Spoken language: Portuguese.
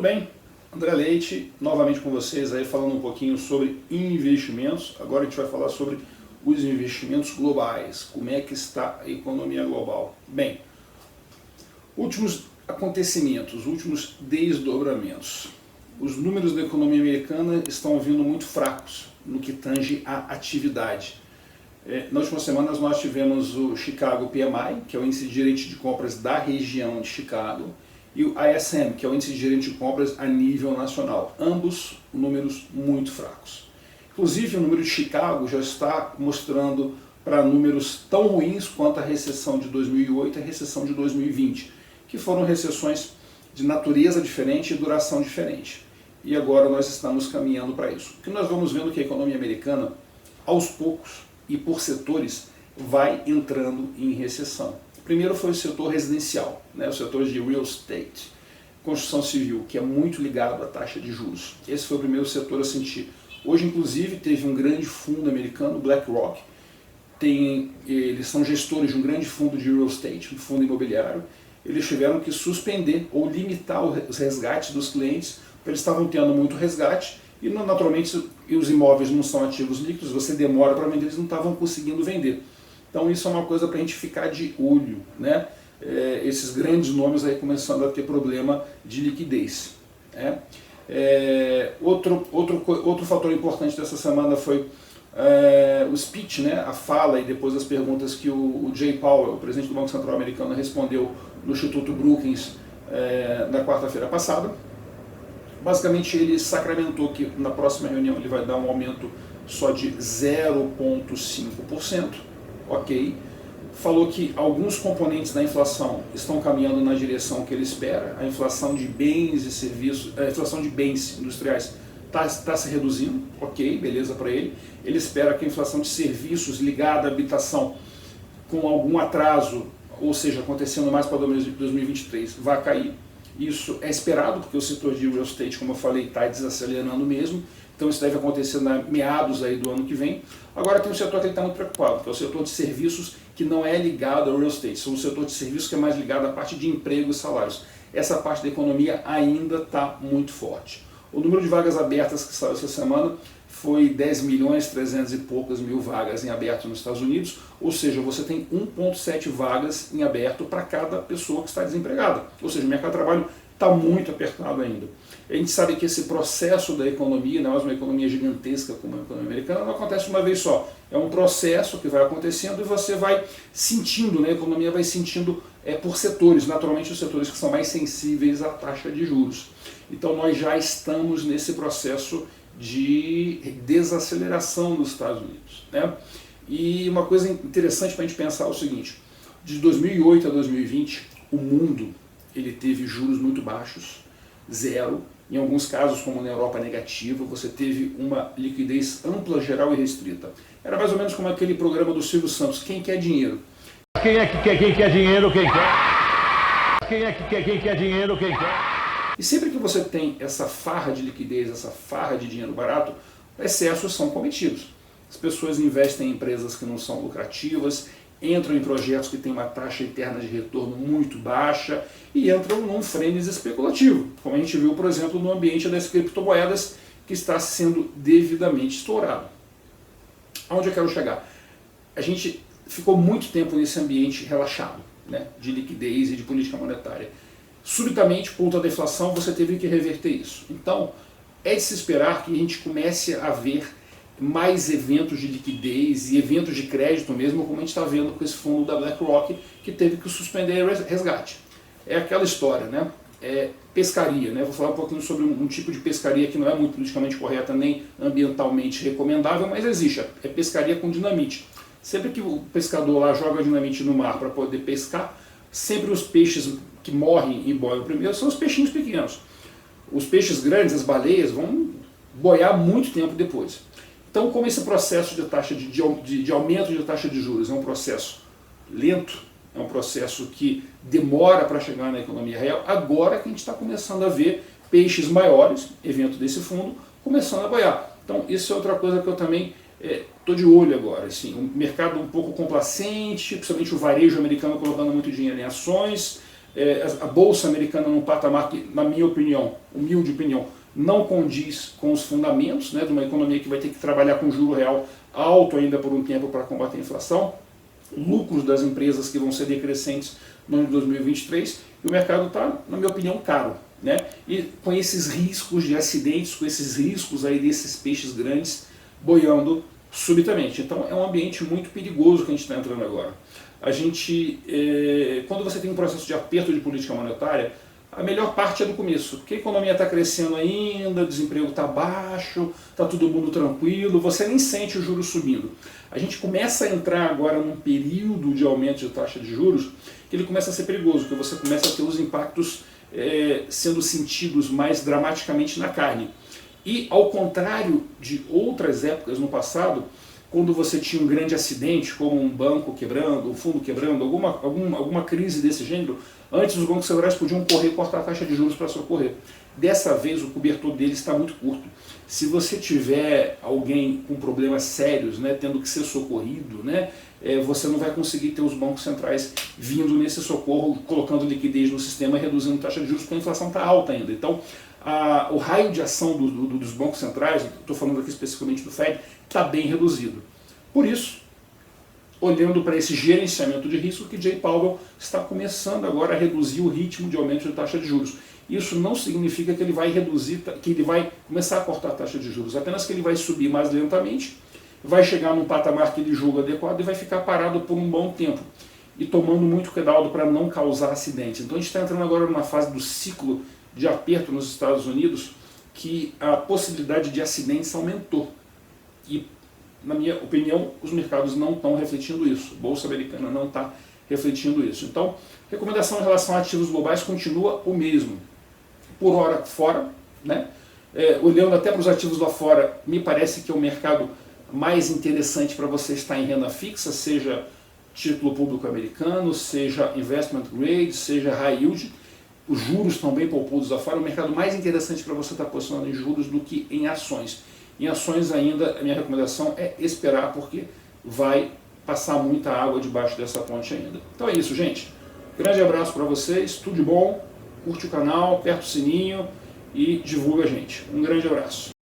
Tudo bem? André Leite, novamente com vocês aí falando um pouquinho sobre investimentos. Agora a gente vai falar sobre os investimentos globais, como é que está a economia global. Bem, últimos acontecimentos, últimos desdobramentos. Os números da economia americana estão vindo muito fracos no que tange à atividade. Nas últimas semanas nós tivemos o Chicago PMI, que é o índice de gerente de compras da região de Chicago, e o ISM, que é o índice de gerente de compras a nível nacional. Ambos números muito fracos. Inclusive o número de Chicago já está mostrando para números tão ruins quanto a recessão de 2008 e a recessão de 2020, que foram recessões de natureza diferente e duração diferente. E agora nós estamos caminhando para isso. O que nós vamos vendo que a economia americana, aos poucos e por setores, vai entrando em recessão. Primeiro foi o setor residencial, né, o setor de real estate, construção civil, que é muito ligado à taxa de juros. Esse foi o primeiro setor a sentir. Hoje, inclusive, teve um grande fundo americano, BlackRock, eles são gestores de um grande fundo de real estate, um fundo imobiliário. Eles tiveram que suspender ou limitar os resgates dos clientes, porque eles estavam tendo muito resgate e, naturalmente, os imóveis não são ativos líquidos, você demora para vender, eles não estavam conseguindo vender. Então isso é uma coisa para a gente ficar de olho, né? Esses grandes nomes aí começando a ter problema de liquidez. Né? Outro fator importante dessa semana foi o speech, né? A fala e depois as perguntas que o Jay Powell, o presidente do Banco Central americano, respondeu no Instituto Brookings na quarta-feira passada. Basicamente ele sacramentou que na próxima reunião ele vai dar um aumento só de 0,5%. Ok, falou que alguns componentes da inflação estão caminhando na direção que ele espera. A inflação de bens e serviços, a inflação de bens industriais está se reduzindo, ok, beleza para ele. Ele espera que a inflação de serviços ligada à habitação, com algum atraso, ou seja, acontecendo mais para 2023, vai cair. Isso é esperado, porque o setor de real estate, como eu falei, está desacelerando mesmo. Então isso deve acontecer meados aí do ano que vem. Agora tem um setor que ele está muito preocupado, que é o setor de serviços, que não é ligado ao real estate. São um setor de serviços que é mais ligado à parte de emprego e salários. Essa parte da economia ainda está muito forte. O número de vagas abertas que saiu essa semana foi 10.300.000 e poucas vagas em aberto nos Estados Unidos, ou seja, você tem 1,7 vagas em aberto para cada pessoa que está desempregada. Ou seja, o mercado de trabalho está muito apertado ainda. A gente sabe que esse processo da economia, não é uma economia gigantesca como a economia americana, não acontece de uma vez só. É um processo que vai acontecendo e você vai sentindo, né? A economia vai sentindo por setores, naturalmente os setores que são mais sensíveis à taxa de juros. Então nós já estamos nesse processo de desaceleração nos Estados Unidos. Né? E uma coisa interessante para a gente pensar é o seguinte, de 2008 a 2020, o mundo ele teve juros muito baixos, zero, em alguns casos, como na Europa, negativa, você teve uma liquidez ampla, geral e restrita. Era mais ou menos como aquele programa do Silvio Santos, Quem Quer Dinheiro? Quem quer dinheiro, quem quer? Quem quer dinheiro, quem quer? E sempre que você tem essa farra de liquidez, essa farra de dinheiro barato, excessos são cometidos. As pessoas investem em empresas que não são lucrativas, entram em projetos que têm uma taxa interna de retorno muito baixa e entram num frenesi especulativo, como a gente viu, por exemplo, no ambiente das criptomoedas, que está sendo devidamente estourado. Aonde eu quero chegar? A gente ficou muito tempo nesse ambiente relaxado, né, de liquidez e de política monetária. Subitamente, por conta da inflação, você teve que reverter isso. Então, é de se esperar que a gente comece a ver mais eventos de liquidez e eventos de crédito mesmo, como a gente está vendo com esse fundo da BlackRock, que teve que suspender resgate. É aquela história, né? É pescaria, né? Vou falar um pouquinho sobre um tipo de pescaria que não é muito politicamente correta nem ambientalmente recomendável, mas existe. É pescaria com dinamite. Sempre que o pescador lá joga dinamite no mar para poder pescar, sempre os peixes que morrem e boiam primeiro são os peixinhos pequenos. Os peixes grandes, as baleias, vão boiar muito tempo depois. Então, como esse processo de aumento de taxa de juros é um processo lento, é um processo que demora para chegar na economia real, agora que a gente está começando a ver peixes maiores, evento desse fundo, começando a boiar. Então, isso é outra coisa que eu também estou de olho agora. Assim, um mercado um pouco complacente, principalmente o varejo americano colocando muito dinheiro em ações, a Bolsa Americana num patamar que, na minha opinião, humilde opinião, não condiz com os fundamentos, né, de uma economia que vai ter que trabalhar com juro real alto ainda por um tempo para combater a inflação, lucros das empresas que vão ser decrescentes no ano de 2023, e o mercado está, na minha opinião, caro, né? E com esses riscos de acidentes, com esses riscos aí desses peixes grandes boiando subitamente. Então é um ambiente muito perigoso que a gente está entrando agora. Quando você tem um processo de aperto de política monetária, a melhor parte é do começo, porque a economia está crescendo ainda, o desemprego está baixo, está todo mundo tranquilo, você nem sente o juros subindo. A gente começa a entrar agora num período de aumento de taxa de juros que ele começa a ser perigoso, que você começa a ter os impactos sendo sentidos mais dramaticamente na carne. E ao contrário de outras épocas no passado, quando você tinha um grande acidente, como um banco quebrando, um fundo quebrando, alguma crise desse gênero, antes os bancos centrais podiam correr e cortar a taxa de juros para socorrer. Dessa vez o cobertor deles está muito curto. Se você tiver alguém com problemas sérios, né, tendo que ser socorrido, né, você não vai conseguir ter os bancos centrais vindo nesse socorro, colocando liquidez no sistema e reduzindo a taxa de juros, porque a inflação está alta ainda. Então, o raio de ação dos bancos centrais, estou falando aqui especificamente do Fed, está bem reduzido. Por isso, olhando para esse gerenciamento de risco, que Jay Powell está começando agora a reduzir o ritmo de aumento de taxa de juros. Isso não significa que ele vai começar a cortar a taxa de juros, apenas que ele vai subir mais lentamente, vai chegar num patamar que ele julga adequado e vai ficar parado por um bom tempo, e tomando muito cuidado para não causar acidentes. Então a gente está entrando agora numa fase do ciclo de aperto nos Estados Unidos, que a possibilidade de acidentes aumentou. E, na minha opinião, os mercados não estão refletindo isso. A Bolsa Americana não está refletindo isso. Então, recomendação em relação a ativos globais continua o mesmo. Por hora fora, né? Olhando até para os ativos lá fora, me parece que é o mercado mais interessante para você estar em renda fixa, seja título público americano, seja investment grade, seja high yield. Os juros estão bem poupudos lá fora, o mercado mais interessante para você estar posicionando em juros do que em ações. Em ações ainda, a minha recomendação é esperar, porque vai passar muita água debaixo dessa ponte ainda. Então é isso, gente. Grande abraço para vocês, tudo de bom, curte o canal, aperta o sininho e divulga a gente. Um grande abraço.